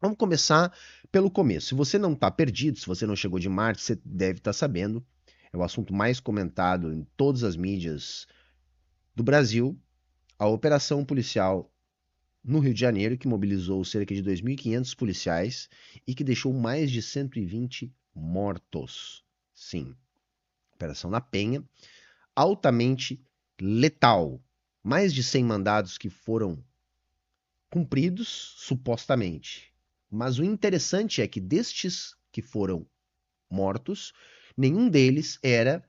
Vamos começar pelo começo. Se você não está perdido, se você não chegou de Marte, você deve estar sabendo. É o assunto mais comentado em todas as mídias do Brasil. A operação policial no Rio de Janeiro, que mobilizou cerca de 2.500 policiais e que deixou mais de 120 mortos. Sim, Operação na Penha, altamente letal. Mais de 100 mandados que foram cumpridos, supostamente. Mas o interessante é que destes que foram mortos, nenhum deles era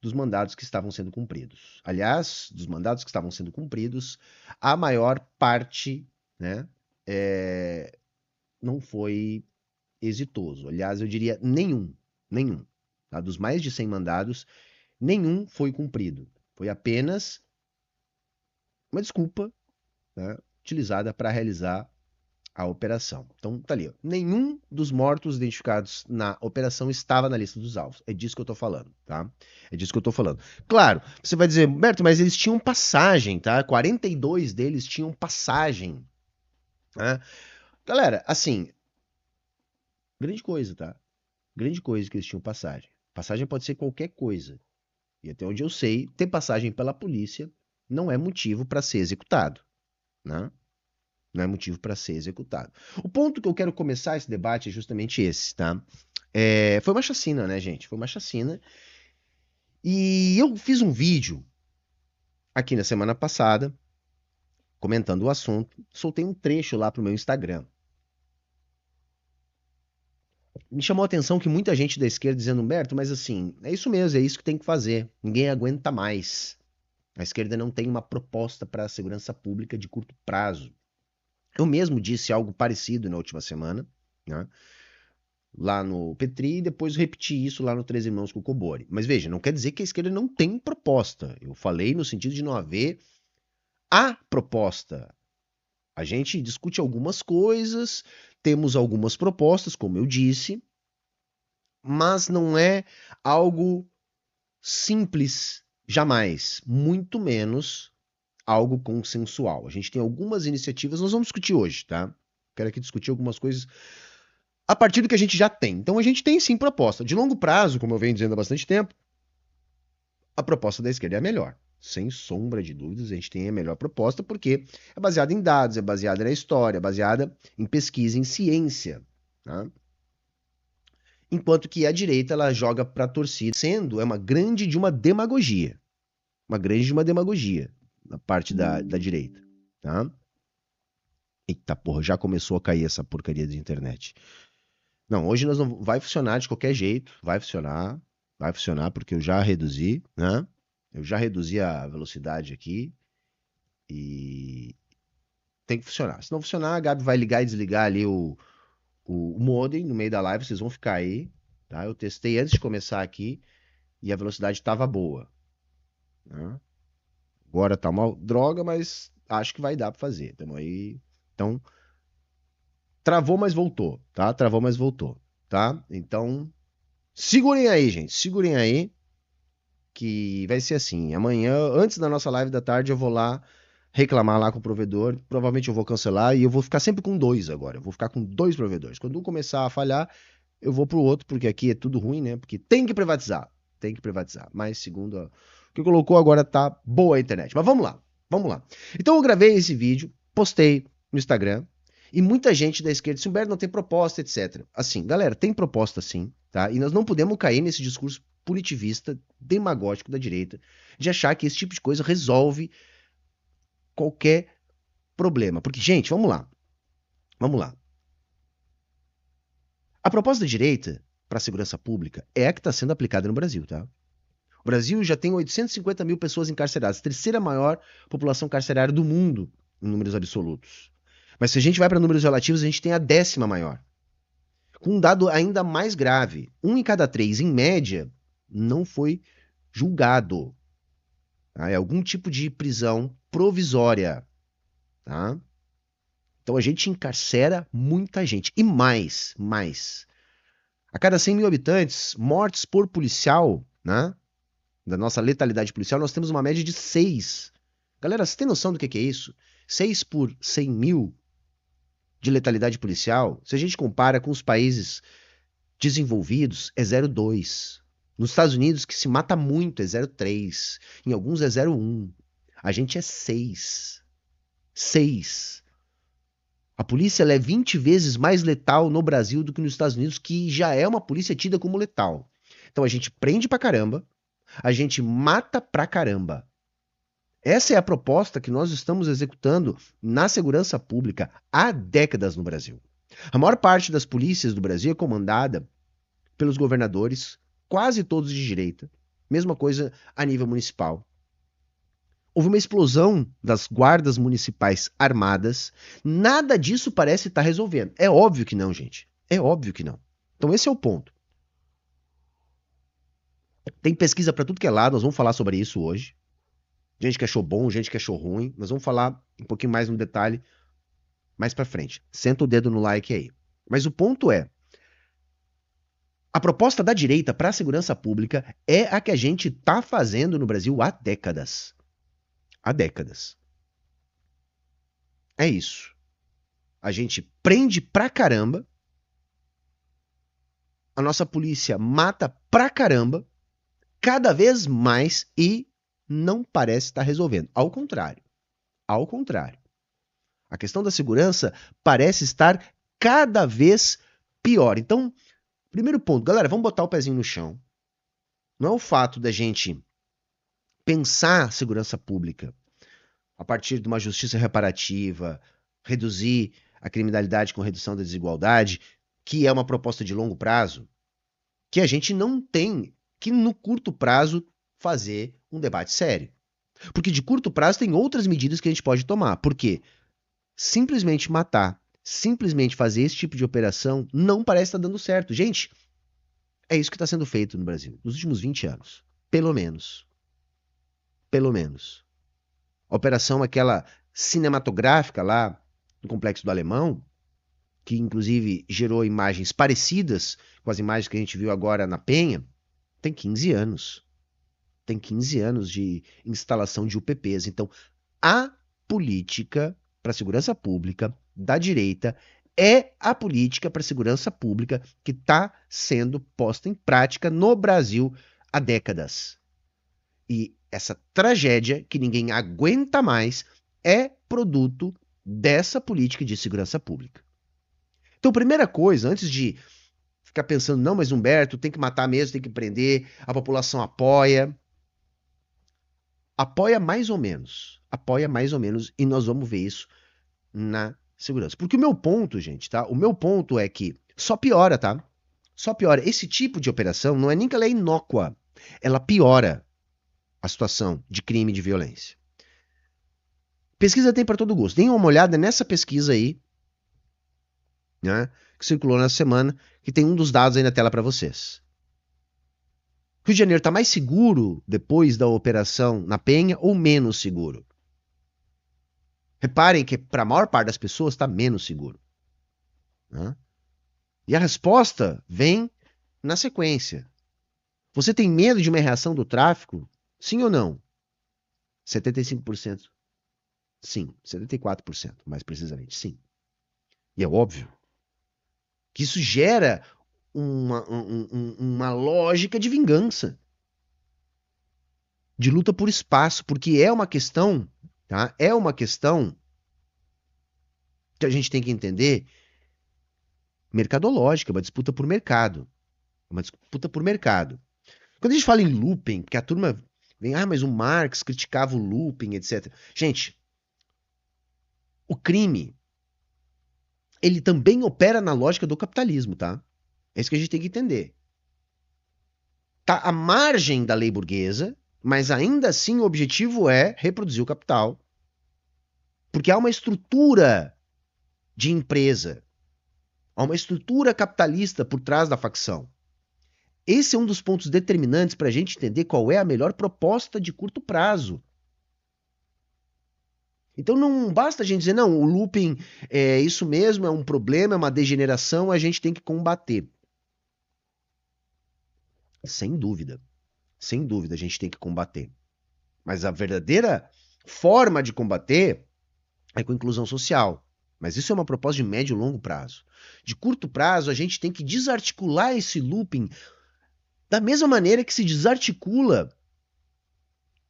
dos mandados que estavam sendo cumpridos. Aliás, dos mandados que estavam sendo cumpridos, a maior parte, né, não foi exitoso. Aliás, eu diria nenhum. Tá? Dos mais de 100 mandados, nenhum foi cumprido. Foi apenas uma desculpa, né, utilizada para realizar a operação. Então, tá ali. Ó. Nenhum dos mortos identificados na operação estava na lista dos alvos. É disso que eu tô falando, tá? É disso que eu tô falando. Claro, você vai dizer, Berto, mas eles tinham passagem, tá? 42 deles tinham passagem, né? Galera, assim, grande coisa, tá? Grande coisa que eles tinham passagem. Passagem pode ser qualquer coisa. E até onde eu sei, ter passagem pela polícia não é motivo para ser executado, né? Não é motivo para ser executado. O ponto que eu quero começar esse debate é justamente esse, tá? Foi uma chacina, né, gente? Foi uma chacina. E eu fiz um vídeo aqui na semana passada, comentando o assunto. Soltei um trecho lá pro meu Instagram. Me chamou a atenção que muita gente da esquerda dizendo, Humberto, mas assim, é isso mesmo, é isso que tem que fazer. Ninguém aguenta mais. A esquerda não tem uma proposta para a segurança pública de curto prazo. Eu mesmo disse algo parecido na última semana, né? Lá no Petri e depois repeti isso lá no Três Irmãos com o Cobori. Mas veja, não quer dizer que a esquerda não tem proposta. Eu falei no sentido de não haver a proposta. A gente discute algumas coisas, temos algumas propostas, como eu disse, mas não é algo simples jamais, muito menos algo consensual. A gente tem algumas iniciativas, nós vamos discutir hoje, tá? Quero aqui discutir algumas coisas a partir do que a gente já tem. Então a gente tem sim proposta. De longo prazo, como eu venho dizendo há bastante tempo, a proposta da esquerda é a melhor. Sem sombra de dúvidas, a gente tem a melhor proposta porque é baseada em dados, é baseada na história, é baseada em pesquisa, em ciência. Tá? Enquanto que a direita ela joga para a torcida, sendo é uma grande de uma demagogia. Uma grande de uma demagogia na parte da direita. Tá? Eita porra, já começou a cair essa porcaria de internet. Não, hoje nós não vai funcionar de qualquer jeito, vai funcionar porque eu já reduzi, né? Eu já reduzi a velocidade aqui e tem que funcionar. Se não funcionar, a Gabi vai ligar e desligar ali o modem no meio da live, vocês vão ficar aí, tá? Eu testei antes de começar aqui e a velocidade estava boa, né? Agora tá uma droga, mas acho que vai dar para fazer. Tamo aí. Então, travou, mas voltou, tá? Travou, mas voltou, tá? Então, segurem aí, gente. Segurem aí. Que vai ser assim. Amanhã, antes da nossa live da tarde, eu vou lá reclamar lá com o provedor. Provavelmente eu vou cancelar e eu vou ficar sempre com dois agora. Eu vou ficar com dois provedores. Quando um começar a falhar, eu vou pro outro, porque aqui é tudo ruim, né? Porque tem que privatizar. Tem que privatizar. Mas segundo o que colocou agora tá boa a internet. Mas vamos lá. Vamos lá. Então eu gravei esse vídeo, postei no Instagram. E muita gente da esquerda disse, Humberto, não tem proposta, etc. Assim, galera, tem proposta sim, tá? E nós não podemos cair nesse discurso punitivista, demagógico da direita, de achar que esse tipo de coisa resolve qualquer problema. Porque, gente, vamos lá. Vamos lá. A proposta da direita para a segurança pública é a que está sendo aplicada no Brasil, tá? O Brasil já tem 850 mil pessoas encarceradas, terceira maior população carcerária do mundo em números absolutos. Mas se a gente vai para números relativos, a gente tem a décima maior. Com um dado ainda mais grave: um em cada três, em média, não foi julgado. Tá? É algum tipo de prisão provisória. Tá? Então a gente encarcera muita gente. E mais. A cada 100 mil habitantes, mortes por policial, né? Da nossa letalidade policial, nós temos uma média de 6. Galera, você tem noção do que é isso? 6 por 100 mil? de letalidade policial, se a gente compara com os países desenvolvidos, é 0,2. Nos Estados Unidos, que se mata muito, é 0,3. Em alguns é 0,1. A gente é 6. 6. A polícia ela é 20 vezes mais letal no Brasil do que nos Estados Unidos, que já é uma polícia tida como letal. Então a gente prende pra caramba, a gente mata pra caramba. Essa é a proposta que nós estamos executando na segurança pública há décadas no Brasil. A maior parte das polícias do Brasil é comandada pelos governadores, quase todos de direita. Mesma coisa a nível municipal. Houve uma explosão das guardas municipais armadas. Nada disso parece estar resolvendo. É óbvio que não, gente. É óbvio que não. Então esse é o ponto. Tem pesquisa para tudo que é lado, nós vamos falar sobre isso hoje. Gente que achou bom, gente que achou ruim. Nós vamos falar um pouquinho mais no detalhe mais para frente. Senta o dedo no like aí. Mas o ponto é, a proposta da direita para a segurança pública é a que a gente está fazendo no Brasil há décadas. Há décadas. É isso. A gente prende pra caramba, a nossa polícia mata pra caramba, cada vez mais e não parece estar resolvendo. Ao contrário. Ao contrário. A questão da segurança parece estar cada vez pior. Então, primeiro ponto, galera, vamos botar o pezinho no chão. Não é o fato da gente pensar segurança pública a partir de uma justiça reparativa, reduzir a criminalidade com redução da desigualdade, que é uma proposta de longo prazo, que a gente não tem que, no curto prazo, fazer um debate sério. Porque de curto prazo tem outras medidas que a gente pode tomar. Porque simplesmente matar, simplesmente fazer esse tipo de operação não parece estar dando certo. Gente, é isso que está sendo feito no Brasil nos últimos 20 anos. Pelo menos. Pelo menos. A operação aquela cinematográfica lá no Complexo do Alemão, que inclusive gerou imagens parecidas com as imagens que a gente viu agora na Penha, tem 15 anos. Tem 15 anos de instalação de UPPs. Então, a política para a segurança pública da direita é a política para a segurança pública que está sendo posta em prática no Brasil há décadas. E essa tragédia que ninguém aguenta mais é produto dessa política de segurança pública. Então, primeira coisa, antes de ficar pensando, não, mas Humberto, tem que matar mesmo, tem que prender, a população apoia. Apoia mais ou menos. Apoia mais ou menos, e nós vamos ver isso na segurança. Porque o meu ponto, gente, tá? O meu ponto é que só piora, tá? Só piora. Esse tipo de operação não é nem que ela é inócua. Ela piora a situação de crime e de violência. Pesquisa tem para todo gosto. Deem uma olhada nessa pesquisa aí, né, que circulou na semana, que tem um dos dados aí na tela para vocês. Rio de Janeiro está mais seguro depois da operação na Penha ou menos seguro? Reparem que para a maior parte das pessoas está menos seguro. Né? E a resposta vem na sequência. Você tem medo de uma reação do tráfico? Sim ou não? 75%. Sim. 74%, mais precisamente. Sim. E é óbvio que isso gera uma lógica de vingança, de luta por espaço, porque é uma questão, tá? É uma questão que a gente tem que entender mercadológica, uma disputa por mercado. Uma disputa por mercado. Quando a gente fala em looping, porque a turma vem, mas o Marx criticava o looping, etc. Gente, o crime, ele também opera na lógica do capitalismo, tá? É isso que a gente tem que entender. Tá à margem da lei burguesa, mas ainda assim o objetivo é reproduzir o capital. Porque há uma estrutura de empresa, há uma estrutura capitalista por trás da facção. Esse é um dos pontos determinantes para a gente entender qual é a melhor proposta de curto prazo. Então não basta a gente dizer, não, o looping é isso mesmo, é um problema, é uma degeneração, a gente tem que combater. Sem dúvida. Sem dúvida a gente tem que combater. Mas a verdadeira forma de combater é com inclusão social. Mas isso é uma proposta de médio e longo prazo. De curto prazo, a gente tem que desarticular esse looping da mesma maneira que se desarticula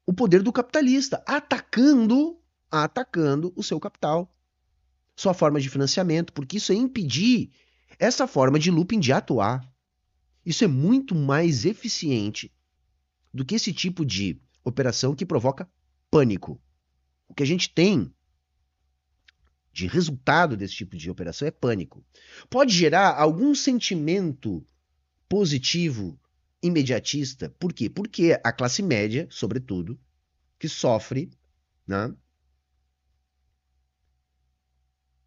o poder do capitalista, atacando o seu capital, sua forma de financiamento, porque isso é impedir essa forma de looping de atuar. Isso é muito mais eficiente do que esse tipo de operação que provoca pânico. O que a gente tem de resultado desse tipo de operação é pânico. Pode gerar algum sentimento positivo, imediatista. Por quê? Porque a classe média, sobretudo, que sofre, né,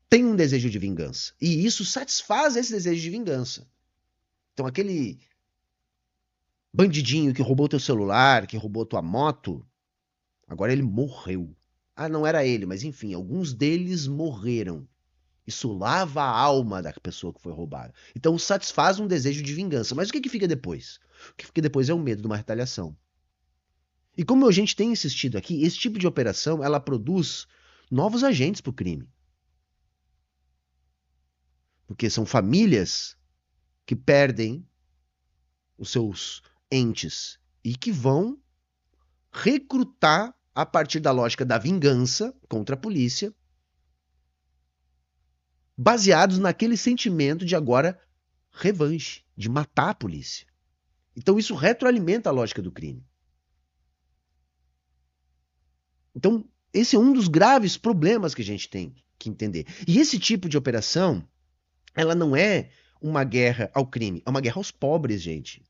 tem um desejo de vingança. E isso satisfaz esse desejo de vingança. Então, aquele bandidinho que roubou teu celular, que roubou tua moto, agora ele morreu. Ah, não era ele, mas enfim, alguns deles morreram. Isso lava a alma da pessoa que foi roubada. Então satisfaz um desejo de vingança. Mas o que fica depois? O que fica depois é o medo de uma retaliação. E como a gente tem insistido aqui, esse tipo de operação ela produz novos agentes para o crime. Porque são famílias que perdem os seus entes e que vão recrutar a partir da lógica da vingança contra a polícia, baseados naquele sentimento de agora revanche, de matar a polícia. Então isso retroalimenta a lógica do crime. Então esse é um dos graves problemas que a gente tem que entender. E esse tipo de operação, ela não é uma guerra ao crime, é uma guerra aos pobres, gente.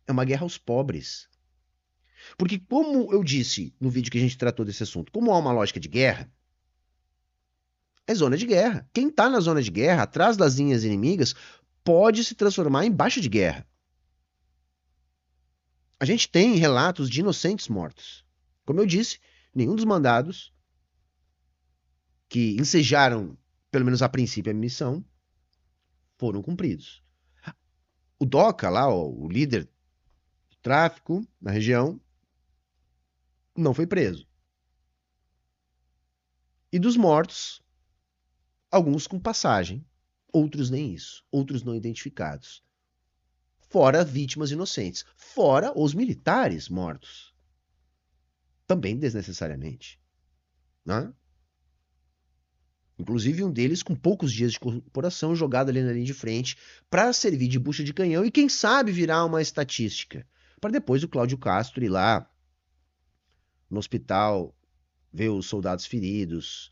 É uma guerra aos pobres. Porque, como eu disse no vídeo que a gente tratou desse assunto, como há uma lógica de guerra, é zona de guerra. Quem está na zona de guerra, atrás das linhas inimigas, pode se transformar em baixa de guerra. A gente tem relatos de inocentes mortos. Como eu disse, nenhum dos mandados que ensejaram, pelo menos a princípio, a missão, foram cumpridos. O Doca, lá, o líder do tráfico na região, não foi preso. E dos mortos, alguns com passagem, outros nem isso, outros não identificados. Fora vítimas inocentes, fora os militares mortos. Também desnecessariamente. Né? Inclusive um deles com poucos dias de corporação jogado ali na linha de frente para servir de bucha de canhão e quem sabe virar uma estatística. Para depois o Cláudio Castro ir lá no hospital ver os soldados feridos,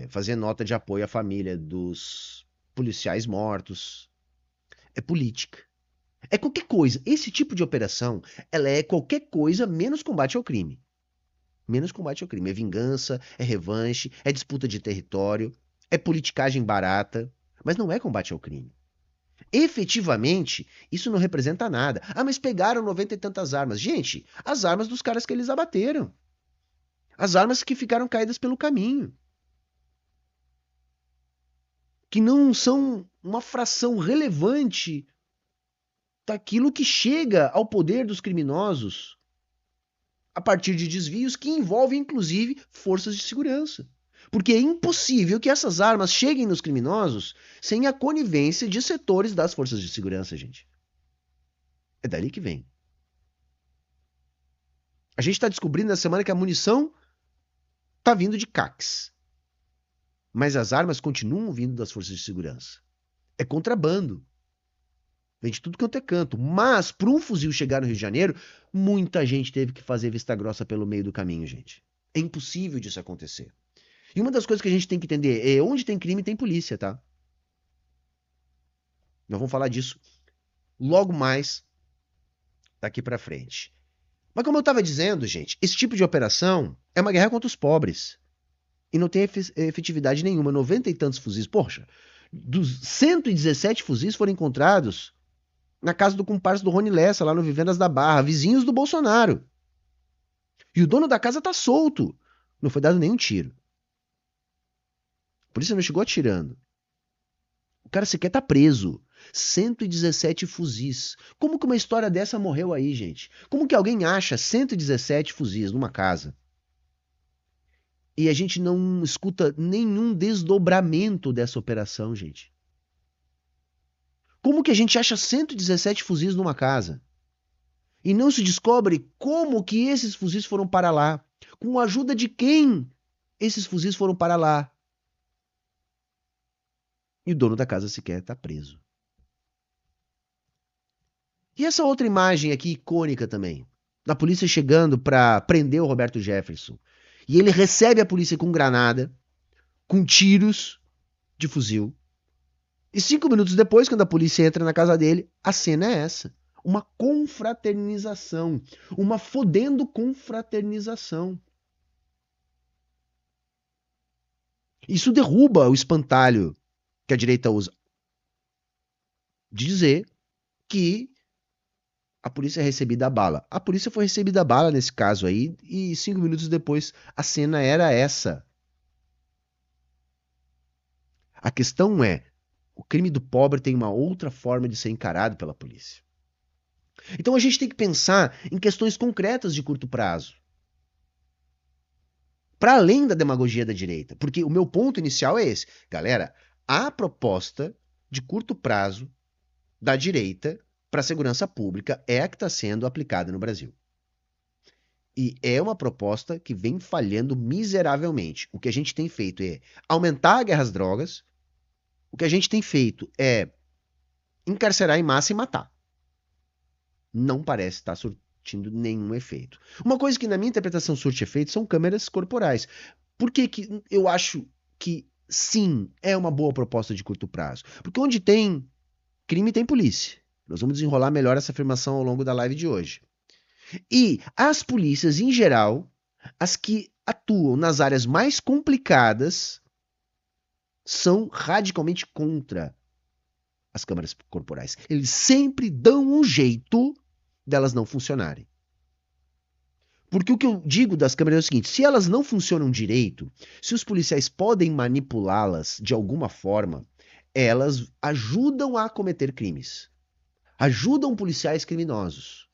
fazer nota de apoio à família dos policiais mortos. É política. É qualquer coisa. Esse tipo de operação, ela é qualquer coisa menos combate ao crime. Menos combate ao crime. É vingança, é revanche, é disputa de território, é politicagem barata, mas não é combate ao crime. Efetivamente, isso não representa nada. Ah, mas pegaram 90 e tantas armas. Gente, as armas dos caras que eles abateram. As armas que ficaram caídas pelo caminho. Que não são uma fração relevante daquilo que chega ao poder dos criminosos a partir de desvios que envolvem, inclusive, forças de segurança. Porque é impossível que essas armas cheguem nos criminosos sem a conivência de setores das forças de segurança, gente. É dali que vem. A gente está descobrindo na semana que a munição está vindo de CACs. Mas as armas continuam vindo das forças de segurança. É contrabando. Vem de tudo quanto é canto. Mas, para um fuzil chegar no Rio de Janeiro, muita gente teve que fazer vista grossa pelo meio do caminho, gente. É impossível disso acontecer. E uma das coisas que a gente tem que entender é onde tem crime, tem polícia, tá? Nós vamos falar disso logo mais daqui para frente. Mas como eu estava dizendo, gente, esse tipo de operação é uma guerra contra os pobres. E não tem efetividade nenhuma. 90 e tantos fuzis. Poxa, dos 117 fuzis foram encontrados na casa do comparsa do Rony Lessa, lá no Vivendas da Barra, vizinhos do Bolsonaro. E o dono da casa tá solto. Não foi dado nenhum tiro. A polícia não chegou atirando. O cara sequer tá preso. 117 fuzis. Como que uma história dessa morreu aí, gente? Como que alguém acha 117 fuzis numa casa? E a gente não escuta nenhum desdobramento dessa operação, gente. Como que a gente acha 117 fuzis numa casa? E não se descobre como que esses fuzis foram para lá? Com a ajuda de quem esses fuzis foram para lá? E o dono da casa sequer está preso. E essa outra imagem aqui, icônica também, da polícia chegando para prender o Roberto Jefferson. E ele recebe a polícia com granada, com tiros de fuzil. E 5 minutos depois, quando a polícia entra na casa dele, a cena é essa. Uma confraternização. Uma fodendo confraternização. Isso derruba o espantalho que a direita usa de dizer que a polícia é recebida a bala. A polícia foi recebida a bala nesse caso aí, e 5 minutos depois a cena era essa. A questão é, o crime do pobre tem uma outra forma de ser encarado pela polícia. Então a gente tem que pensar em questões concretas de curto prazo. Para além da demagogia da direita. Porque o meu ponto inicial é esse. Galera, a proposta de curto prazo da direita para a segurança pública é a que está sendo aplicada no Brasil. E é uma proposta que vem falhando miseravelmente. O que a gente tem feito é aumentar a guerra às drogas. O que a gente tem feito é encarcerar em massa e matar. Não parece estar surtindo nenhum efeito. Uma coisa que na minha interpretação surte efeito são câmeras corporais. Por que que eu acho que sim, é uma boa proposta de curto prazo? Porque onde tem crime tem polícia. Nós vamos desenrolar melhor essa afirmação ao longo da live de hoje. E as polícias, em geral, as que atuam nas áreas mais complicadas, são radicalmente contra as câmeras corporais. Eles sempre dão um jeito delas não funcionarem. Porque o que eu digo das câmeras é o seguinte: se elas não funcionam direito, se os policiais podem manipulá-las de alguma forma, elas ajudam a cometer crimes. Ajudam policiais criminosos.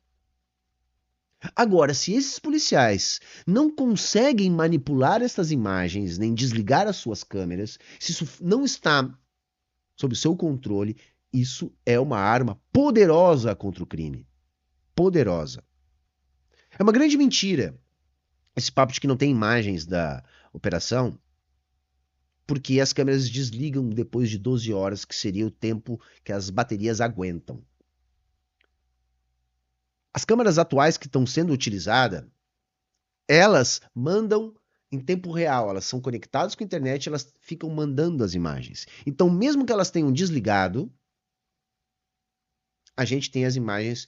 Agora, se esses policiais não conseguem manipular estas imagens, nem desligar as suas câmeras, se isso não está sob o seu controle, isso é uma arma poderosa contra o crime. Poderosa. É uma grande mentira esse papo de que não tem imagens da operação, porque as câmeras desligam depois de 12 horas, que seria o tempo que as baterias aguentam. As câmeras atuais que estão sendo utilizadas, elas mandam em tempo real, elas são conectadas com a internet, elas ficam mandando as imagens. Então, mesmo que elas tenham desligado, a gente tem as imagens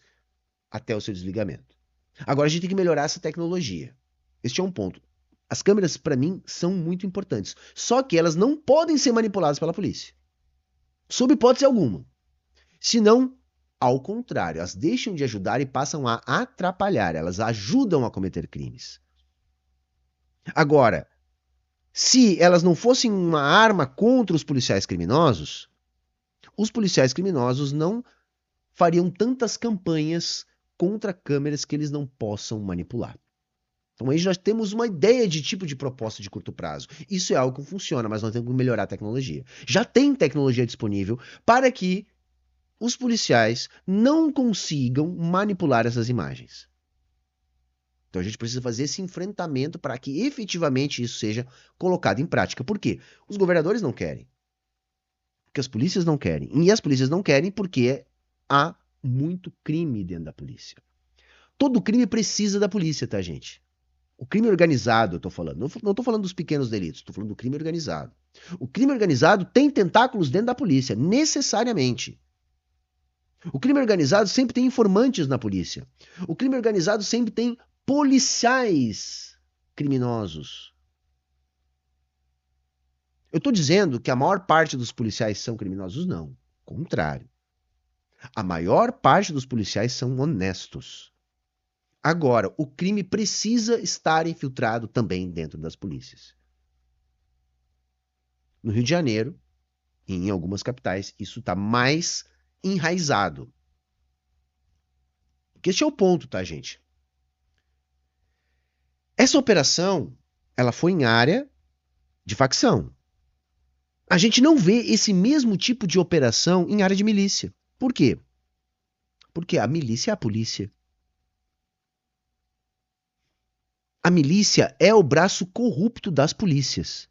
até o seu desligamento. Agora, a gente tem que melhorar essa tecnologia. Este é um ponto. As câmeras, para mim, são muito importantes. Só que elas não podem ser manipuladas pela polícia. Sob hipótese alguma. Senão, ao contrário, elas deixam de ajudar e passam a atrapalhar. Elas ajudam a cometer crimes. Agora, se elas não fossem uma arma contra os policiais criminosos não fariam tantas campanhas contra câmeras que eles não possam manipular. Então aí já temos uma ideia de tipo de proposta de curto prazo. Isso é algo que funciona, mas nós temos que melhorar a tecnologia. Já tem tecnologia disponível para que os policiais não consigam manipular essas imagens. Então a gente precisa fazer esse enfrentamento para que efetivamente isso seja colocado em prática. Por quê? Os governadores não querem. Porque as polícias não querem. E as polícias não querem porque há muito crime dentro da polícia. Todo crime precisa da polícia, tá, gente? O crime organizado, eu tô falando. Não tô falando dos pequenos delitos, tô falando do crime organizado. O crime organizado tem tentáculos dentro da polícia, necessariamente. O crime organizado sempre tem informantes na polícia. O crime organizado sempre tem policiais criminosos. Eu estou dizendo que a maior parte dos policiais são criminosos? Não. Contrário. A maior parte dos policiais são honestos. Agora, o crime precisa estar infiltrado também dentro das polícias. No Rio de Janeiro e em algumas capitais, isso está mais enraizado. Porque esse é o ponto, tá, gente? Essa operação, ela foi em área de facção. A gente não vê esse mesmo tipo de operação em área de milícia. Por quê? Porque a milícia é a polícia. A milícia é o braço corrupto das polícias.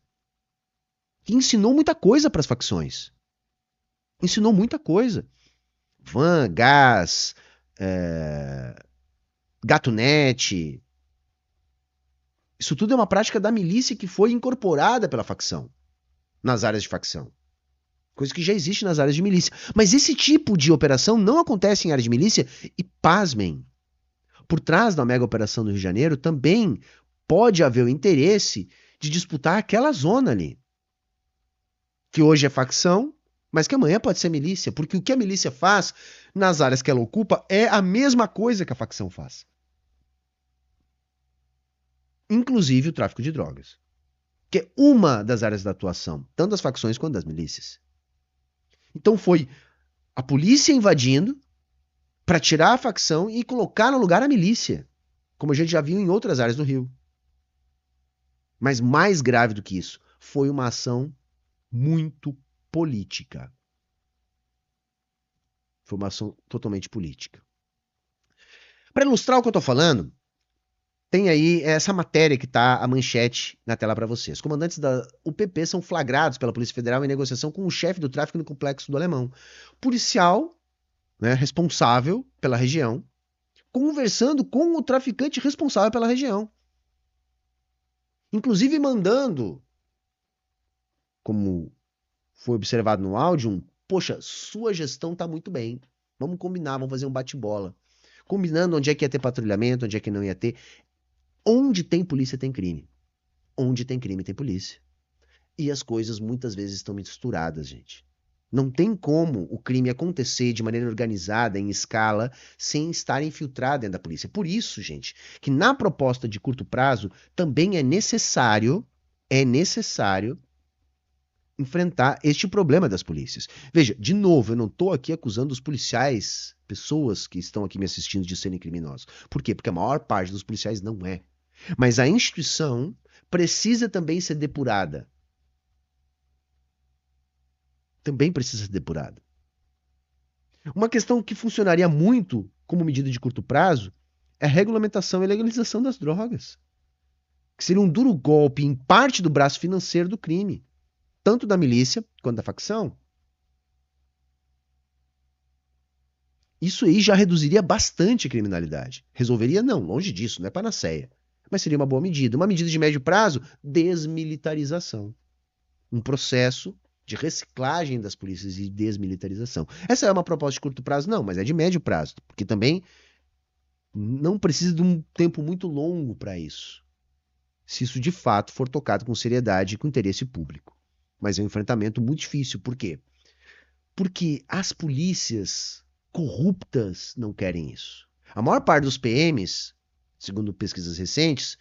Que ensinou muita coisa para as facções. Ensinou muita coisa. Van, Gás, Gatunete. Isso tudo é uma prática da milícia que foi incorporada pela facção, nas áreas de facção. Coisa que já existe nas áreas de milícia. Mas esse tipo de operação não acontece em área de milícia e, pasmem, por trás da mega operação do Rio de Janeiro também pode haver o interesse de disputar aquela zona ali. Que hoje é facção, mas que amanhã pode ser milícia. Porque o que a milícia faz nas áreas que ela ocupa é a mesma coisa que a facção faz. Inclusive o tráfico de drogas. Que é uma das áreas da atuação, tanto das facções quanto das milícias. Então foi a polícia invadindo para tirar a facção e colocar no lugar a milícia, como a gente já viu em outras áreas do Rio. Mas mais grave do que isso, foi uma ação muito política. Foi uma ação totalmente política. Para ilustrar o que eu estou falando, tem aí essa matéria que está a manchete na tela para vocês. Comandantes da UPP são flagrados pela Polícia Federal em negociação com o chefe do tráfico no Complexo do Alemão. Policial, né, responsável pela região, conversando com o traficante responsável pela região. Inclusive mandando, como foi observado no áudio, poxa, sua gestão está muito bem. Vamos combinar, vamos fazer um bate-bola. Combinando onde é que ia ter patrulhamento, onde é que não ia ter. Onde tem polícia tem crime. Onde tem crime tem polícia. E as coisas muitas vezes estão misturadas, gente. Não tem como o crime acontecer de maneira organizada, em escala, sem estar infiltrado dentro da polícia. Por isso, gente, que na proposta de curto prazo também é necessário enfrentar este problema das polícias. Veja, de novo, eu não estou aqui acusando os policiais, pessoas que estão aqui me assistindo, de serem criminosos. Por quê? Porque a maior parte dos policiais não é. Mas a instituição precisa também ser depurada. Também precisa ser depurada. Uma questão que funcionaria muito como medida de curto prazo é a regulamentação e legalização das drogas. Que seria um duro golpe em parte do braço financeiro do crime, tanto da milícia quanto da facção. Isso aí já reduziria bastante a criminalidade. Resolveria? Não, longe disso, não é panaceia. Mas seria uma boa medida. Uma medida de médio prazo, desmilitarização. Um processo de reciclagem das polícias e desmilitarização. Essa é uma proposta de curto prazo? Não, mas é de médio prazo, porque também não precisa de um tempo muito longo para isso, se isso de fato for tocado com seriedade e com interesse público. Mas é um enfrentamento muito difícil. Por quê? Porque as polícias corruptas não querem isso. A maior parte dos PMs, segundo pesquisas recentes,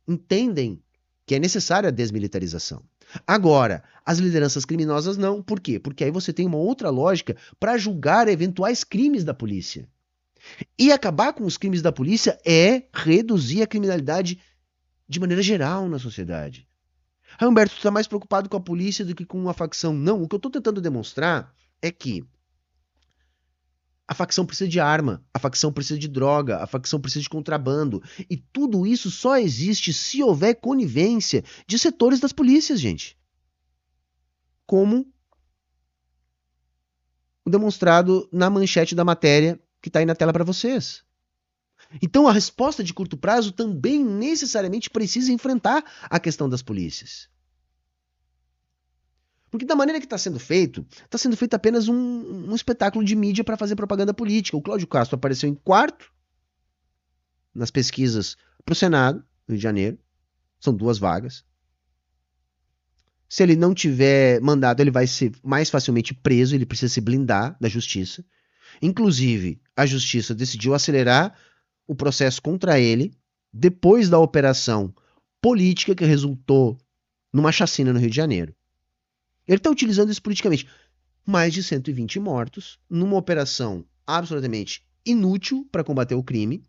entendem que é necessária a desmilitarização. Agora, as lideranças criminosas não. Por quê? Porque aí você tem uma outra lógica para julgar eventuais crimes da polícia. E acabar com os crimes da polícia é reduzir a criminalidade de maneira geral na sociedade. Ah, Humberto, tu está mais preocupado com a polícia do que com a facção. Não, o que eu estou tentando demonstrar é que a facção precisa de arma, a facção precisa de droga, a facção precisa de contrabando. E tudo isso só existe se houver conivência de setores das polícias, gente. Como demonstrado na manchete da matéria que está aí na tela para vocês. Então a resposta de curto prazo também necessariamente precisa enfrentar a questão das polícias. Porque da maneira que está sendo feito apenas um espetáculo de mídia para fazer propaganda política. O Cláudio Castro apareceu em quarto nas pesquisas para o Senado, no Rio de Janeiro. São 2 vagas. Se ele não tiver mandado, ele vai ser mais facilmente preso, ele precisa se blindar da justiça. Inclusive, a justiça decidiu acelerar o processo contra ele depois da operação política que resultou numa chacina no Rio de Janeiro. Ele está utilizando isso politicamente. Mais de 120 mortos numa operação absolutamente inútil para combater o crime,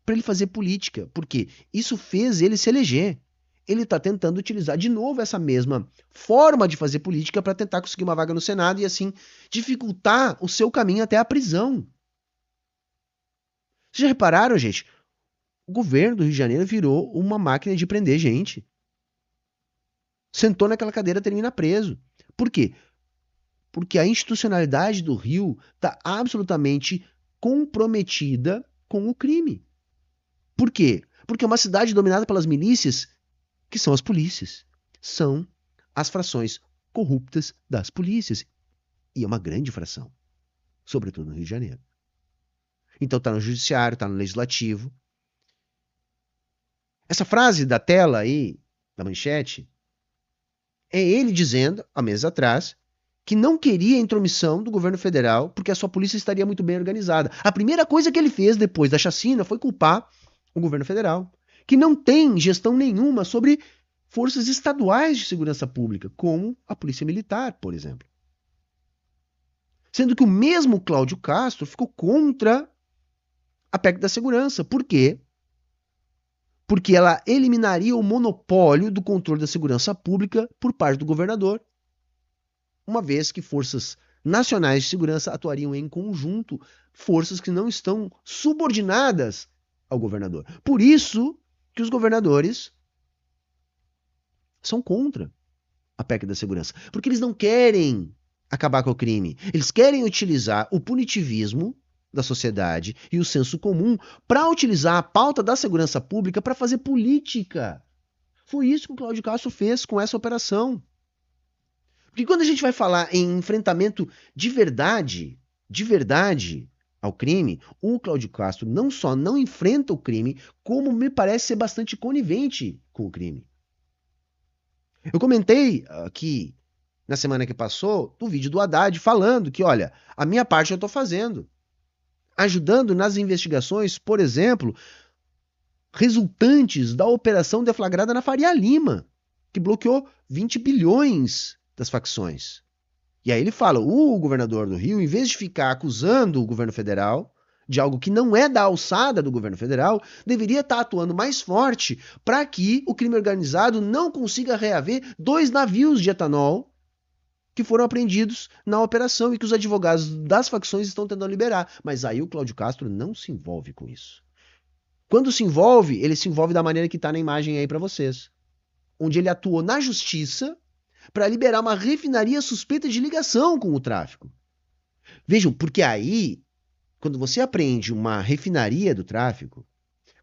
para ele fazer política. Porque isso fez ele se eleger. ele está tentando utilizar de novo essa mesma forma de fazer política para tentar conseguir uma vaga no Senado e assim dificultar o seu caminho até a prisão. Vocês já repararam, gente? O governo do Rio de Janeiro virou uma máquina de prender gente. Sentou naquela cadeira, termina preso. Por quê? Porque a institucionalidade do Rio está absolutamente comprometida com o crime. Por quê? Porque é uma cidade dominada pelas milícias, que são as polícias. São as frações corruptas das polícias. E é uma grande fração. Sobretudo no Rio de Janeiro. Então está no judiciário, está no legislativo. Essa frase da tela aí, da manchete, é ele dizendo, há meses atrás, que não queria a intromissão do governo federal porque a sua polícia estaria muito bem organizada. A primeira coisa que ele fez depois da chacina foi culpar o governo federal, que não tem gestão nenhuma sobre forças estaduais de segurança pública, como a Polícia Militar, por exemplo. Sendo que o mesmo Cláudio Castro ficou contra a PEC da segurança. Por quê? Porque ela eliminaria o monopólio do controle da segurança pública por parte do governador, uma vez que forças nacionais de segurança atuariam em conjunto, forças que não estão subordinadas ao governador. Por isso que os governadores são contra a PEC da segurança, porque eles não querem acabar com o crime, eles querem utilizar o punitivismo da sociedade e o senso comum para utilizar a pauta da segurança pública para fazer política. Foi isso que o Cláudio Castro fez com essa operação. Porque quando a gente vai falar em enfrentamento de verdade ao crime, o Cláudio Castro não só não enfrenta o crime, como me parece ser bastante conivente com o crime. Eu comentei aqui na semana que passou do vídeo do Haddad falando que, olha, a minha parte eu estou fazendo. Ajudando nas investigações, por exemplo, resultantes da operação deflagrada na Faria Lima, que bloqueou 20 bilhões das facções. E aí ele fala, o governador do Rio, em vez de ficar acusando o governo federal de algo que não é da alçada do governo federal, deveria estar atuando mais forte para que o crime organizado não consiga reaver 2 navios de etanol que foram apreendidos na operação e que os advogados das facções estão tentando liberar. Mas aí o Cláudio Castro não se envolve com isso. Quando se envolve, ele se envolve da maneira que está na imagem aí para vocês. Onde ele atuou na justiça para liberar uma refinaria suspeita de ligação com o tráfico. Vejam, porque aí, quando você apreende uma refinaria do tráfico,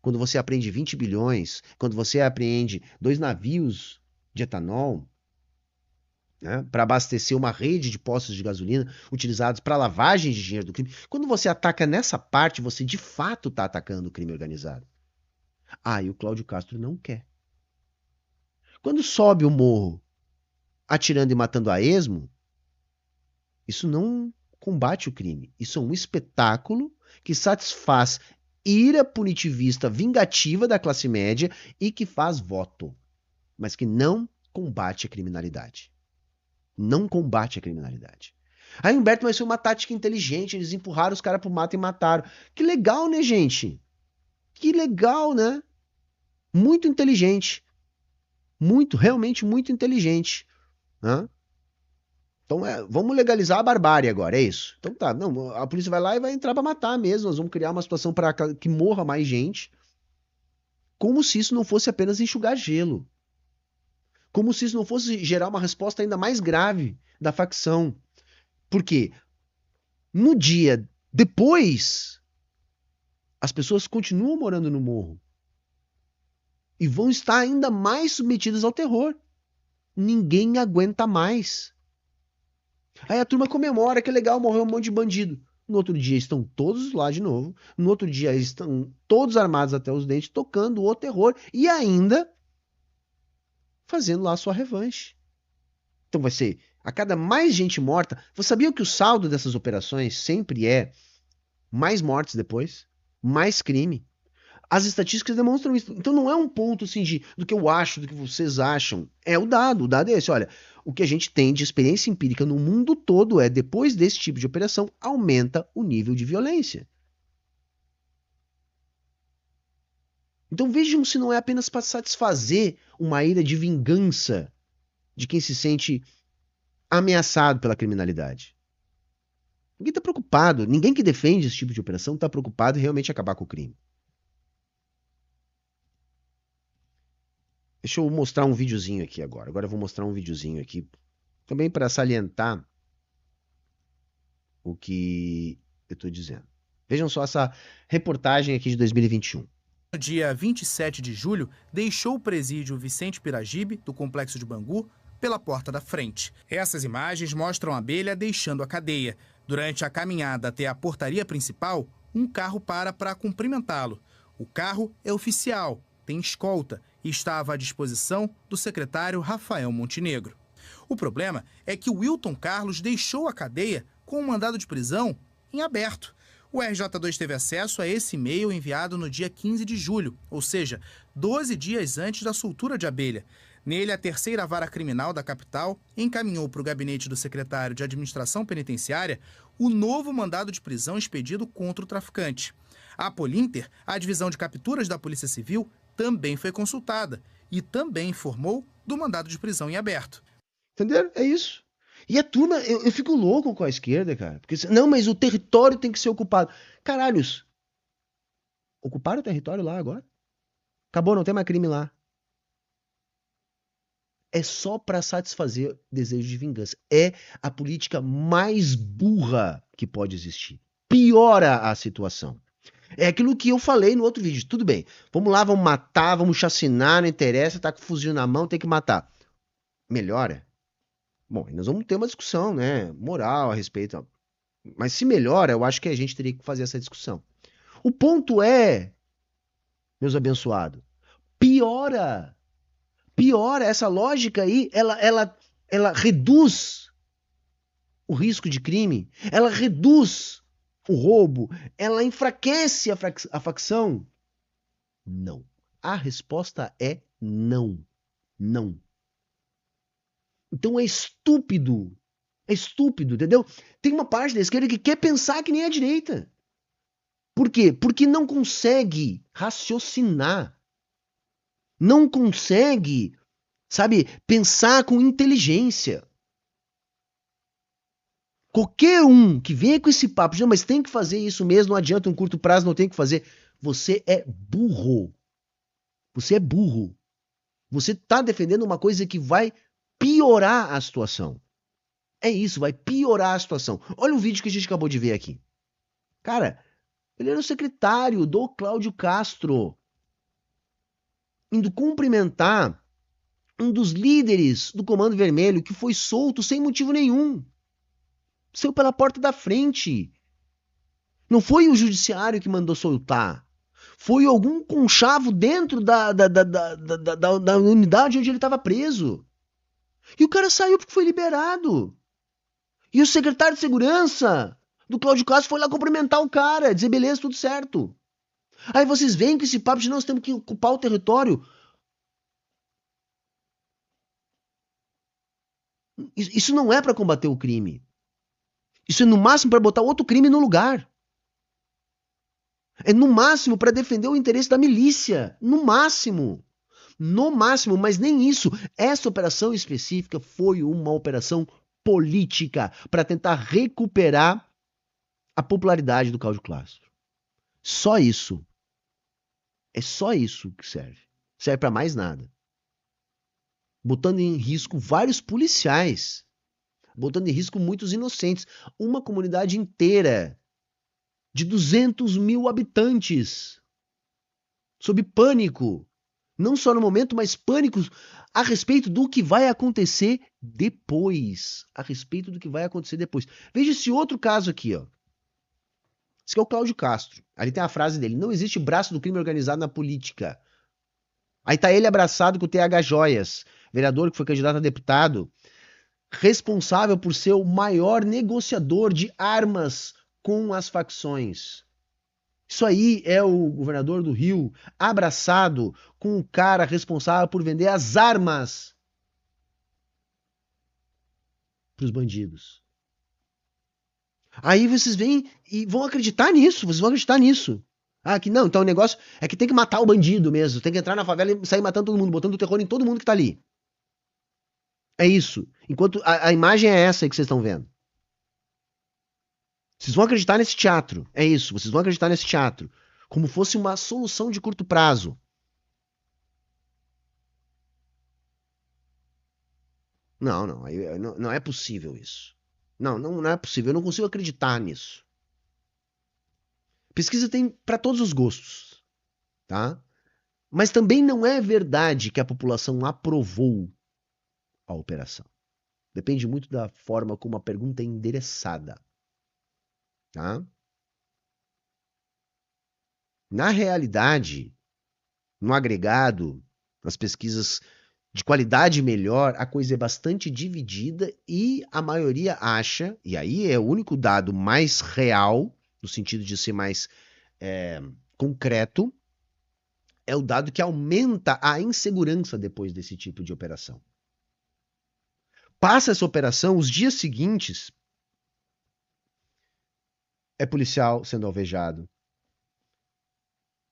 quando você apreende 20 bilhões, quando você apreende 2 navios de etanol, né, para abastecer uma rede de postos de gasolina utilizados para lavagem de dinheiro do crime, quando você ataca nessa parte, você de fato está atacando o crime organizado. E o Cláudio Castro não quer. Quando sobe o morro atirando e matando a esmo, isso não combate o crime. Isso é um espetáculo que satisfaz ira punitivista vingativa da classe média e que faz voto, mas que não combate a criminalidade. Não combate a criminalidade. Aí, Humberto, mas foi uma tática inteligente, eles empurraram os caras pro mato e mataram. Que legal, né, gente? Que legal, né? Muito inteligente. Realmente muito inteligente. Né? Então, vamos legalizar a barbárie agora, é isso. Então tá, não, a polícia vai lá e vai entrar pra matar mesmo, nós vamos criar uma situação para que morra mais gente, como se isso não fosse apenas enxugar gelo. Como se isso não fosse gerar uma resposta ainda mais grave da facção. Porque no dia depois, as pessoas continuam morando no morro. E vão estar ainda mais submetidas ao terror. Ninguém aguenta mais. Aí a turma comemora, que legal, morreu um monte de bandido. No outro dia estão todos lá de novo. No outro dia estão todos armados até os dentes, tocando o terror. E ainda fazendo lá a sua revanche. Então vai ser, a cada mais gente morta, você sabia que o saldo dessas operações sempre é mais mortes depois? Mais crime? As estatísticas demonstram isso. Então não é um ponto assim do que eu acho, do que vocês acham. É o dado é esse. Olha, o que a gente tem de experiência empírica no mundo todo é, depois desse tipo de operação, aumenta o nível de violência. Então vejam se não é apenas para satisfazer uma ira de vingança de quem se sente ameaçado pela criminalidade. Ninguém está preocupado, ninguém que defende esse tipo de operação está preocupado em realmente acabar com o crime. Deixa eu mostrar um videozinho aqui agora. Agora eu vou mostrar um videozinho aqui também para salientar o que eu estou dizendo. Vejam só essa reportagem aqui de 2021. No dia 27 de julho, deixou o presídio Vicente Piragibe, do Complexo de Bangu, pela porta da frente. Essas imagens mostram a Abelha deixando a cadeia. Durante a caminhada até a portaria principal, um carro para cumprimentá-lo. O carro é oficial, tem escolta e estava à disposição do secretário Rafael Montenegro. O problema é que o Wilton Carlos deixou a cadeia com um mandado de prisão em aberto. O RJ2 teve acesso a esse e-mail enviado no dia 15 de julho, ou seja, 12 dias antes da soltura de Abelha. Nele, a terceira vara criminal da capital encaminhou para o gabinete do secretário de Administração Penitenciária o novo mandado de prisão expedido contra o traficante. A Polinter, a divisão de capturas da Polícia Civil, também foi consultada e também informou do mandado de prisão em aberto. Entenderam? É isso. E a turma, eu fico louco com a esquerda, cara. Porque, não, mas o território tem que ser ocupado. Caralhos. Ocuparam o território lá agora? Acabou, não tem mais crime lá. É só para satisfazer desejo de vingança. É a política mais burra que pode existir. Piora a situação. É aquilo que eu falei no outro vídeo. Tudo bem, vamos lá, vamos matar, vamos chacinar, não interessa, tá com o fuzil na mão, tem que matar. Melhora? Bom, nós vamos ter uma discussão, né, moral a respeito. Mas se melhora, eu acho que a gente teria que fazer essa discussão. O ponto é, meus abençoados, piora. Piora. Essa lógica aí, ela reduz o risco de crime, ela reduz o roubo, ela enfraquece a facção. Não. A resposta é não. Não. Então é estúpido. É estúpido, entendeu? Tem uma parte da esquerda que quer pensar que nem a direita. Por quê? Porque não consegue raciocinar. Não consegue, sabe, pensar com inteligência. Qualquer um que venha com esse papo, não, mas tem que fazer isso mesmo, não adianta, um curto prazo não tem que fazer. Você é burro. Você é burro. Você está defendendo uma coisa que vai piorar a situação. É isso, vai piorar a situação. Olha o vídeo que a gente acabou de ver aqui. Cara, ele era o secretário do Cláudio Castro, indo cumprimentar um dos líderes do Comando Vermelho que foi solto sem motivo nenhum. Saiu pela porta da frente. Não foi o judiciário que mandou soltar. Foi algum conchavo dentro da unidade onde ele estava preso. E o cara saiu porque foi liberado. E o secretário de segurança do Cláudio Castro foi lá cumprimentar o cara, dizer beleza, tudo certo. Aí vocês veem que esse papo de nós temos que ocupar o território. Isso não é para combater o crime. Isso é no máximo para botar outro crime no lugar. É no máximo para defender o interesse da milícia. No máximo. No máximo, mas nem isso. Essa operação específica foi uma operação política para tentar recuperar a popularidade do Cláudio Castro. Só isso. É só isso que serve. Serve para mais nada. Botando em risco vários policiais. Botando em risco muitos inocentes. Uma comunidade inteira de 200 mil habitantes. Sob pânico. Não só no momento, mas pânico a respeito do que vai acontecer depois. A respeito do que vai acontecer depois. Veja esse outro caso aqui, ó. Esse aqui é o Cláudio Castro. Ali tem a frase dele: não existe braço do crime organizado na política. Aí tá ele abraçado com o TH Joias, vereador que foi candidato a deputado, responsável por ser o maior negociador de armas com as facções. Isso aí é o governador do Rio abraçado com o cara responsável por vender as armas para os bandidos. Aí vocês vêm e vão acreditar nisso, vocês vão acreditar nisso. Ah, que não, então o negócio é que tem que matar o bandido mesmo, tem que entrar na favela e sair matando todo mundo, botando o terror em todo mundo que tá ali. É isso. Enquanto a imagem é essa aí que vocês estão vendo. Vocês vão acreditar nesse teatro. É isso, vocês vão acreditar nesse teatro. Como fosse uma solução de curto prazo. Não, não, não é possível isso. Não, não é possível, eu não consigo acreditar nisso. Pesquisa tem para todos os gostos, tá? Mas também não é verdade que a população aprovou a operação. Depende muito da forma como a pergunta é endereçada, tá? Na realidade, no agregado, nas pesquisas de qualidade melhor, a coisa é bastante dividida e a maioria acha, e aí é o único dado mais real, no sentido de ser mais concreto, é o dado que aumenta a insegurança depois desse tipo de operação. Passa essa operação, os dias seguintes, é policial sendo alvejado,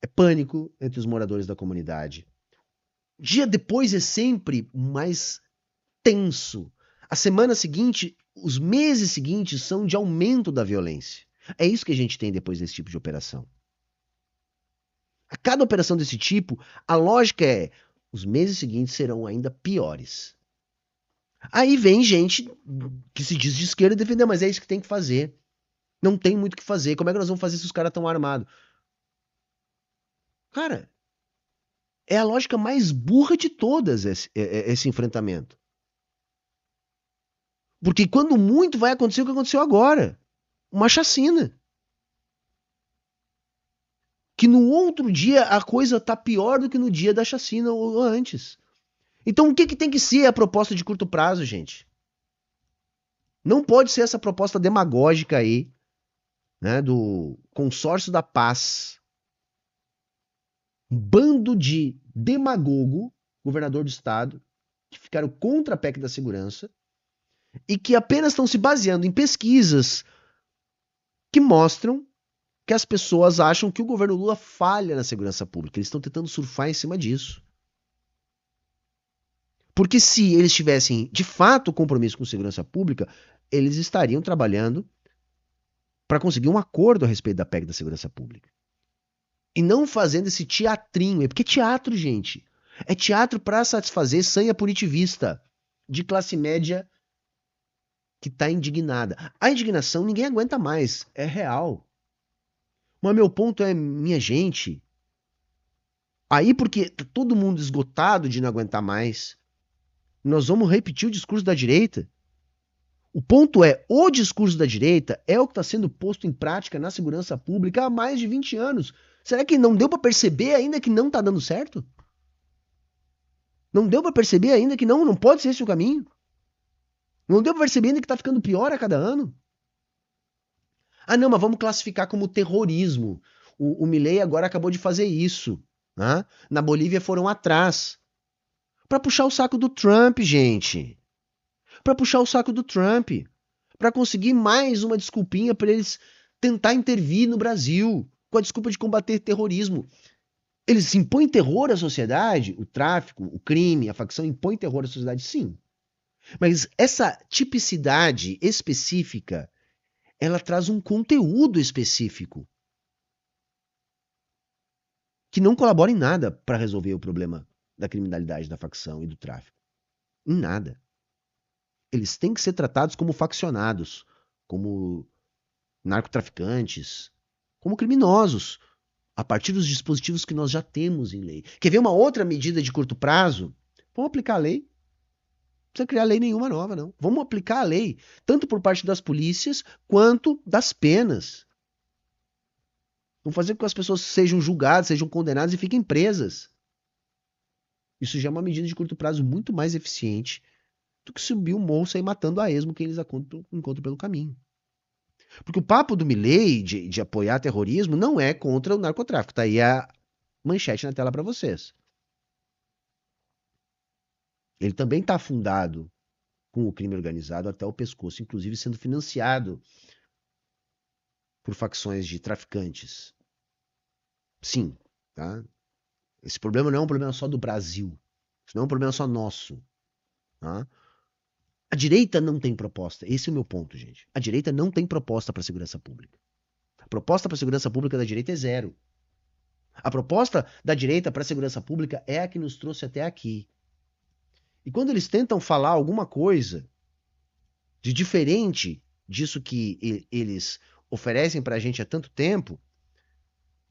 é pânico entre os moradores da comunidade. Dia depois é sempre mais tenso. A semana seguinte, os meses seguintes são de aumento da violência. É isso que a gente tem depois desse tipo de operação. A cada operação desse tipo, a lógica é: os meses seguintes serão ainda piores. Aí vem gente que se diz de esquerda defender, mas é isso que tem que fazer. Não tem muito o que fazer. Como é que nós vamos fazer se os caras estão armados? Cara, é a lógica mais burra de todas esse enfrentamento. Porque quando muito vai acontecer o que aconteceu agora. Uma chacina. Que no outro dia a coisa tá pior do que no dia da chacina ou antes. Então o que, que tem que ser a proposta de curto prazo, gente? Não pode ser essa proposta demagógica aí, né, do consórcio da paz. Um bando de demagogo, governador do estado, que ficaram contra a PEC da segurança e que apenas estão se baseando em pesquisas que mostram que as pessoas acham que o governo Lula falha na segurança pública. Eles estão tentando surfar em cima disso. Porque se eles tivessem de fato compromisso com segurança pública, eles estariam trabalhando para conseguir um acordo a respeito da PEC da segurança pública. E não fazendo esse teatrinho. Porque teatro, gente, é teatro para satisfazer sanha punitivista de classe média que está indignada. A indignação ninguém aguenta mais, é real. Mas meu ponto é, minha gente, aí porque tá todo mundo esgotado de não aguentar mais, nós vamos repetir o discurso da direita. O ponto é, o discurso da direita é o que está sendo posto em prática na segurança pública há mais de 20 anos. Será que não deu para perceber ainda que não está dando certo? Não deu para perceber ainda que não pode ser esse o caminho? Não deu para perceber ainda que está ficando pior a cada ano? Ah, não, mas vamos classificar como terrorismo. O Milei agora acabou de fazer isso. Né? Na Bolívia foram atrás. Para puxar o saco do Trump, gente. Para puxar o saco do Trump. Para conseguir mais uma desculpinha para eles tentar intervir no Brasil. Com a desculpa de combater terrorismo. Eles impõem terror à sociedade? O tráfico, o crime, a facção impõe terror à sociedade? Sim. Mas essa tipicidade específica, ela traz um conteúdo específico que não colabora em nada para resolver o problema da criminalidade, da facção e do tráfico. Em nada. Eles têm que ser tratados como faccionados, como narcotraficantes, como criminosos, a partir dos dispositivos que nós já temos em lei. Quer ver uma outra medida de curto prazo? Vamos aplicar a lei. Não precisa criar lei nenhuma nova, não. Vamos aplicar a lei, tanto por parte das polícias quanto das penas. Vamos fazer com que as pessoas sejam julgadas, sejam condenadas e fiquem presas. Isso já é uma medida de curto prazo muito mais eficiente do que subir o morro e sair matando a esmo quem eles encontram pelo caminho. Porque o papo do Milei de apoiar terrorismo não é contra o narcotráfico. Tá aí a manchete na tela para vocês. Ele também está afundado com o crime organizado até o pescoço, inclusive sendo financiado por facções de traficantes. Sim, tá? Esse problema não é um problema só do Brasil. Isso não é um problema só nosso, tá? A direita não tem proposta. Esse é o meu ponto, gente. A direita não tem proposta para a segurança pública. A proposta para a segurança pública da direita é zero. A proposta da direita para a segurança pública é a que nos trouxe até aqui. E quando eles tentam falar alguma coisa de diferente disso que eles oferecem para a gente há tanto tempo,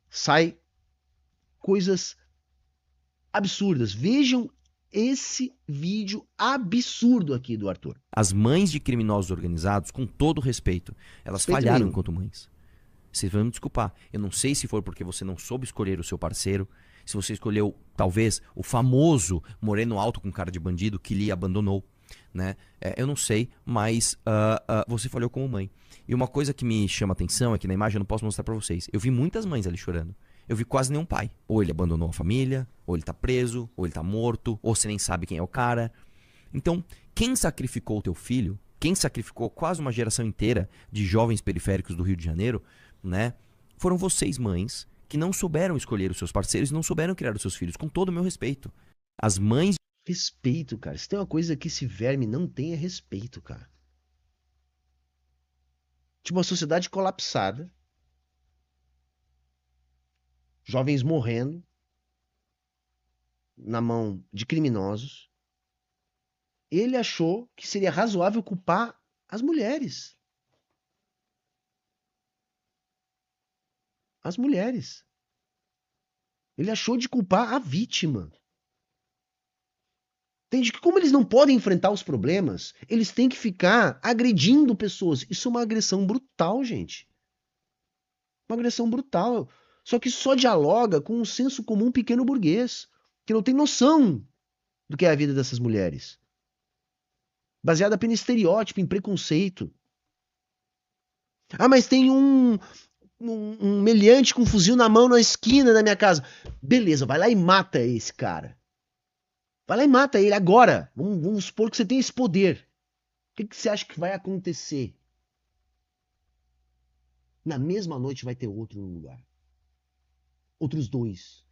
sai coisas absurdas. Vejam esse vídeo absurdo aqui do Arthur. As mães de criminosos organizados, com todo respeito, elas Respeito falharam nenhum. enquanto mães. Vocês vão me desculpar. Eu não sei se foi porque você não soube escolher o seu parceiro, se você escolheu, talvez, o famoso moreno alto com cara de bandido que lhe abandonou, né? Eu não sei, mas você falhou como mãe. E uma coisa que me chama atenção é que na imagem eu não posso mostrar pra vocês. Eu vi muitas mães ali chorando. Eu vi quase nenhum pai. Ou ele abandonou a família, ou ele tá preso, ou ele tá morto, ou você nem sabe quem é o cara. Então, quem sacrificou o teu filho, quem sacrificou quase uma geração inteira de jovens periféricos do Rio de Janeiro, né, foram vocês, mães, que não souberam escolher os seus parceiros e não souberam criar os seus filhos, com todo o meu respeito. As mães... Respeito, cara. Se tem uma coisa que esse verme não tem é respeito, cara. Tipo, uma sociedade colapsada. Jovens morrendo na mão de criminosos. Ele achou que seria razoável culpar as mulheres. As mulheres. Ele achou de culpar a vítima. Entende que como eles não podem enfrentar os problemas, eles têm que ficar agredindo pessoas. Isso é uma agressão brutal, gente. Uma agressão brutal. Só que só dialoga com um senso comum pequeno burguês, que não tem noção do que é a vida dessas mulheres. Baseada apenas em estereótipo, em preconceito. Ah, mas tem um meliante com um fuzil na mão na esquina da minha casa. Beleza, vai lá e mata esse cara. Vai lá e mata ele agora. Vamos supor que você tem esse poder. O que você acha que vai acontecer? Na mesma noite vai ter outro no lugar. Outros dois.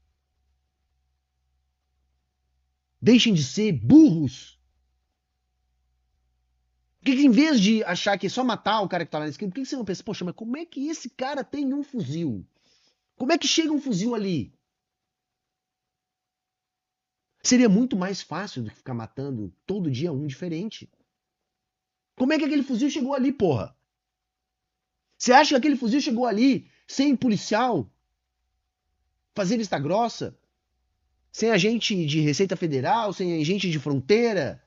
Deixem de ser burros. Por que em vez de achar que é só matar o cara que tá lá na esquina, por que você não pensa, poxa, mas como é que esse cara tem um fuzil? Como é que chega um fuzil ali? Seria muito mais fácil do que ficar matando todo dia um diferente. Como é que aquele fuzil chegou ali, porra? Você acha que aquele fuzil chegou ali sem policial? Fazer vista grossa? Sem agente de Receita Federal? Sem agente de fronteira?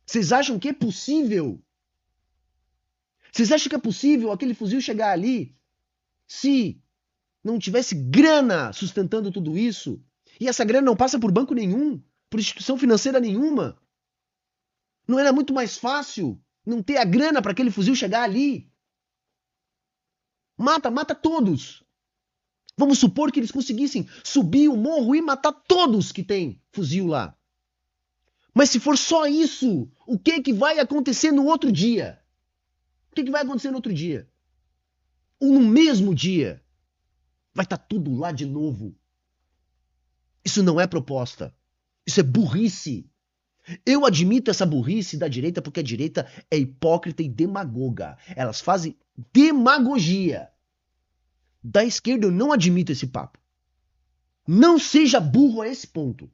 Vocês acham que é possível? Vocês acham que é possível aquele fuzil chegar ali se não tivesse grana sustentando tudo isso? E essa grana não passa por banco nenhum, por instituição financeira nenhuma? Não era muito mais fácil não ter a grana para aquele fuzil chegar ali? Mata todos. Vamos supor que eles conseguissem subir o morro e matar todos que tem fuzil lá. Mas se for só isso, o que vai acontecer no outro dia? O que vai acontecer no outro dia? Ou no mesmo dia? Vai estar tudo lá de novo. Isso não é proposta. Isso é burrice. Eu admito essa burrice da direita porque a direita é hipócrita e demagoga. Elas fazem demagogia. Da esquerda eu não admito esse papo. Não seja burro a esse ponto.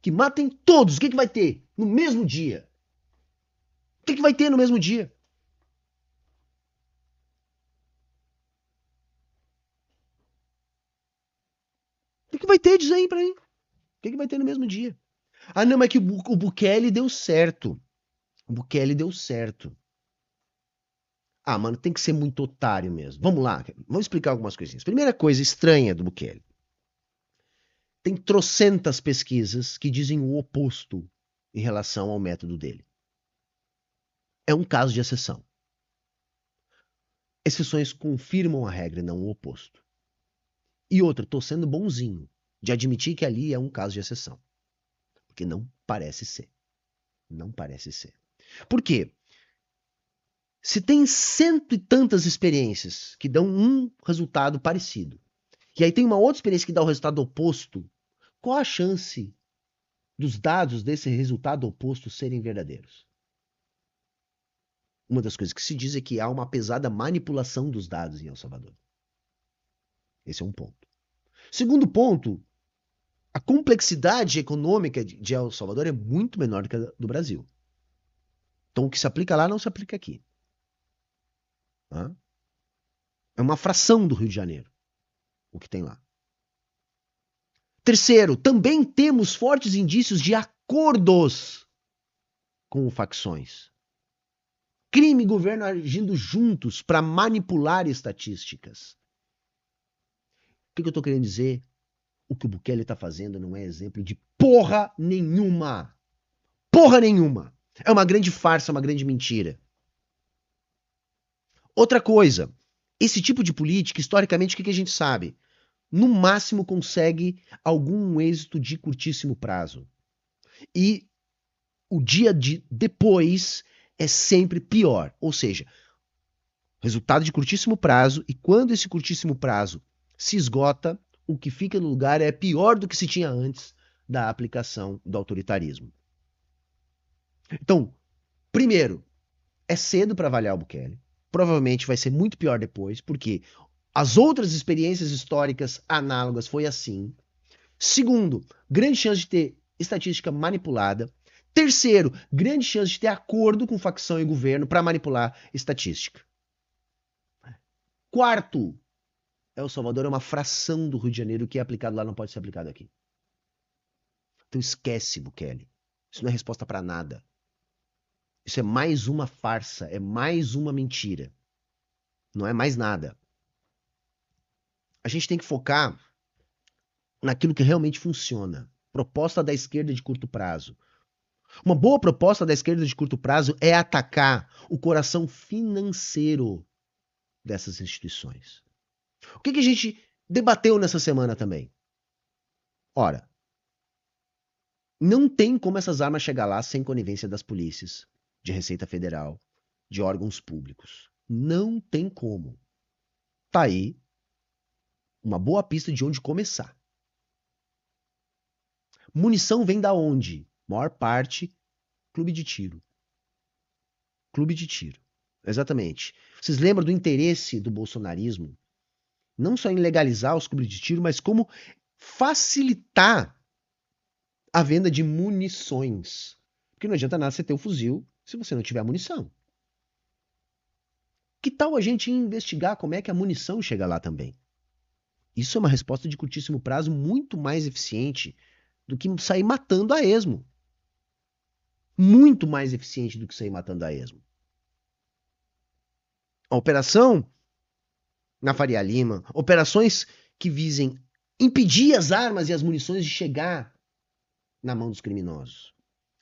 Que matem todos. O que vai ter no mesmo dia? O que vai ter no mesmo dia? O que vai ter? Diz aí pra mim. O que vai ter no mesmo dia? Ah, não, mas que o Bukele deu certo. O Bukele deu certo. Ah, mano, tem que ser muito otário mesmo. Vamos lá, vamos explicar algumas coisinhas. Primeira coisa estranha do Bukele. Tem trocentas pesquisas que dizem o oposto em relação ao método dele. É um caso de exceção. Exceções confirmam a regra e não o oposto. E outra, tô sendo bonzinho de admitir que ali é um caso de exceção. Porque não parece ser. Não parece ser. Por quê? Se tem cento e tantas experiências que dão um resultado parecido, e aí tem uma outra experiência que dá o resultado oposto, qual a chance dos dados desse resultado oposto serem verdadeiros? Uma das coisas que se diz é que há uma pesada manipulação dos dados em El Salvador. Esse é um ponto. Segundo ponto, a complexidade econômica de El Salvador é muito menor do que a do Brasil. Então o que se aplica lá não se aplica aqui. Tá? É uma fração do Rio de Janeiro o que tem lá. Terceiro, também temos fortes indícios de acordos com facções. Crime e governo agindo juntos para manipular estatísticas. O que eu estou querendo dizer? O que o Bukele está fazendo não é exemplo de porra nenhuma. Porra nenhuma. É uma grande farsa, uma grande mentira. Outra coisa, esse tipo de política, historicamente, o que a gente sabe? No máximo consegue algum êxito de curtíssimo prazo. E o dia de depois é sempre pior. Ou seja, resultado de curtíssimo prazo, e quando esse curtíssimo prazo se esgota, o que fica no lugar é pior do que se tinha antes da aplicação do autoritarismo. Então, primeiro, é cedo para avaliar o Bukele. Provavelmente vai ser muito pior depois, porque as outras experiências históricas análogas foi assim. Segundo, grande chance de ter estatística manipulada. Terceiro, grande chance de ter acordo com facção e governo para manipular estatística. Quarto, El Salvador é uma fração do Rio de Janeiro, o que é aplicado lá não pode ser aplicado aqui. Então esquece, Bukele. Isso não é resposta para nada. Isso é mais uma farsa, é mais uma mentira. Não é mais nada. A gente tem que focar naquilo que realmente funciona. Proposta da esquerda de curto prazo. Uma boa proposta da esquerda de curto prazo é atacar o coração financeiro dessas instituições. O que a gente debateu nessa semana também? Ora, não tem como essas armas chegar lá sem conivência das polícias, de Receita Federal, de órgãos públicos. Não tem como. Tá aí uma boa pista de onde começar. Munição vem da onde? Maior parte, clube de tiro. Clube de tiro. Exatamente. Vocês lembram do interesse do bolsonarismo? Não só em legalizar os clubes de tiro, mas como facilitar a venda de munições. Porque não adianta nada você ter o fuzil se você não tiver munição. Que tal a gente investigar como é que a munição chega lá também? Isso é uma resposta de curtíssimo prazo muito mais eficiente do que sair matando a esmo. Muito mais eficiente do que sair matando a esmo. A operação na Faria Lima, operações que visem impedir as armas e as munições de chegar na mão dos criminosos.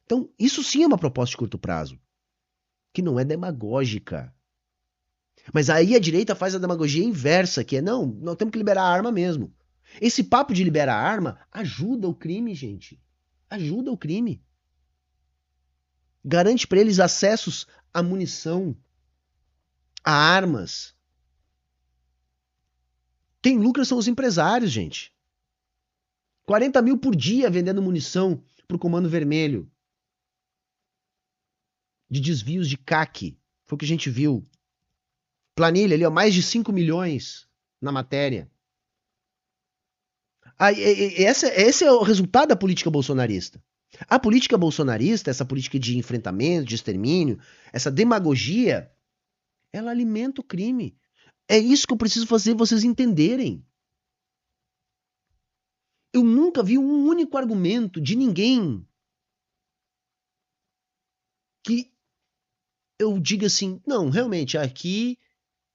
Então, isso sim é uma proposta de curto prazo, que não é demagógica. Mas aí a direita faz a demagogia inversa, que é, não, nós temos que liberar a arma mesmo. Esse papo de liberar a arma ajuda o crime, gente. Ajuda o crime. Garante para eles acessos a munição, a armas. Quem lucra são os empresários, gente. 40 mil por dia vendendo munição para o Comando Vermelho. De desvios de CAC. Foi o que a gente viu. Planilha ali, ó, mais de 5 milhões na matéria. Esse é o resultado da política bolsonarista. A política bolsonarista, essa política de enfrentamento, de extermínio, essa demagogia, ela alimenta o crime. É isso que eu preciso fazer vocês entenderem. Eu nunca vi um único argumento de ninguém que eu diga assim, não, realmente, aqui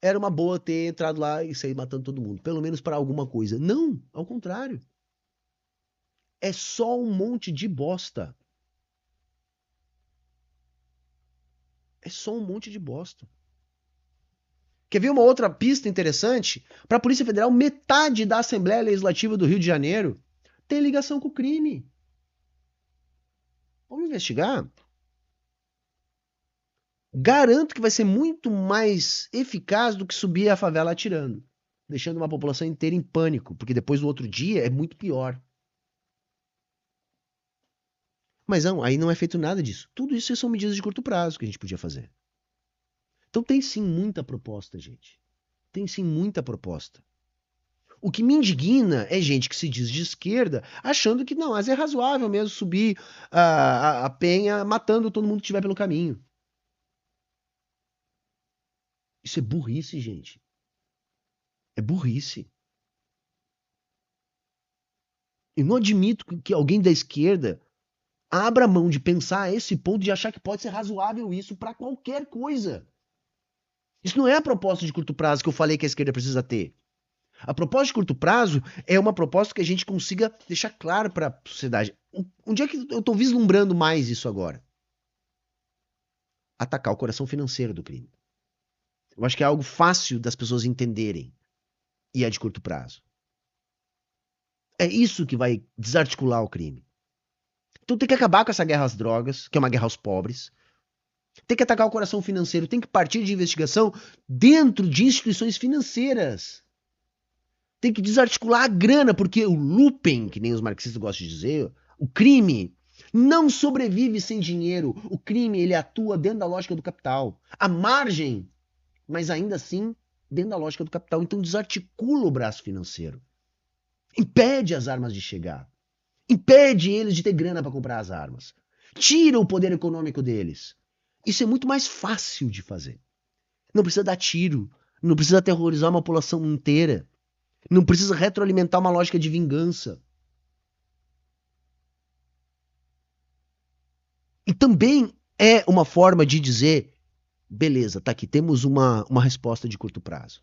era uma boa ter entrado lá e sair matando todo mundo. Pelo menos para alguma coisa. Não, ao contrário. É só um monte de bosta. É só um monte de bosta. Quer ver uma outra pista interessante? Para a Polícia Federal, metade da Assembleia Legislativa do Rio de Janeiro tem ligação com o crime. Vamos investigar? Garanto que vai ser muito mais eficaz do que subir a favela atirando. deixando uma população inteira em pânico, porque depois do outro dia é muito pior. Mas não, aí não é feito nada disso. Tudo isso são medidas de curto prazo que a gente podia fazer. Então tem sim muita proposta, gente. Tem sim muita proposta. O que me indigna é gente que se diz de esquerda achando que não, mas é razoável mesmo subir a penha matando todo mundo que estiver pelo caminho. Isso é burrice, gente. É burrice. Eu não admito que alguém da esquerda abra mão de pensar a esse ponto de achar que pode ser razoável isso para qualquer coisa. Isso não é a proposta de curto prazo que eu falei que a esquerda precisa ter. A proposta de curto prazo é uma proposta que a gente consiga deixar claro para a sociedade. Onde é que eu estou vislumbrando mais isso agora? Atacar o coração financeiro do crime. Eu acho que é algo fácil das pessoas entenderem. E é de curto prazo. É isso que vai desarticular o crime. Então tem que acabar com essa guerra às drogas, que é uma guerra aos pobres. Tem que atacar o coração financeiro, tem que partir de investigação dentro de instituições financeiras. Tem que desarticular a grana, porque o looping, que nem os marxistas gostam de dizer, o crime não sobrevive sem dinheiro. O crime, ele atua dentro da lógica do capital. À margem, mas ainda assim dentro da lógica do capital. Então desarticula o braço financeiro. Impede as armas de chegar. Impede eles de ter grana para comprar as armas. Tira o poder econômico deles. Isso é muito mais fácil de fazer. Não precisa dar tiro. Não precisa aterrorizar uma população inteira. Não precisa retroalimentar uma lógica de vingança. E também é uma forma de dizer, beleza, tá aqui, temos uma resposta de curto prazo.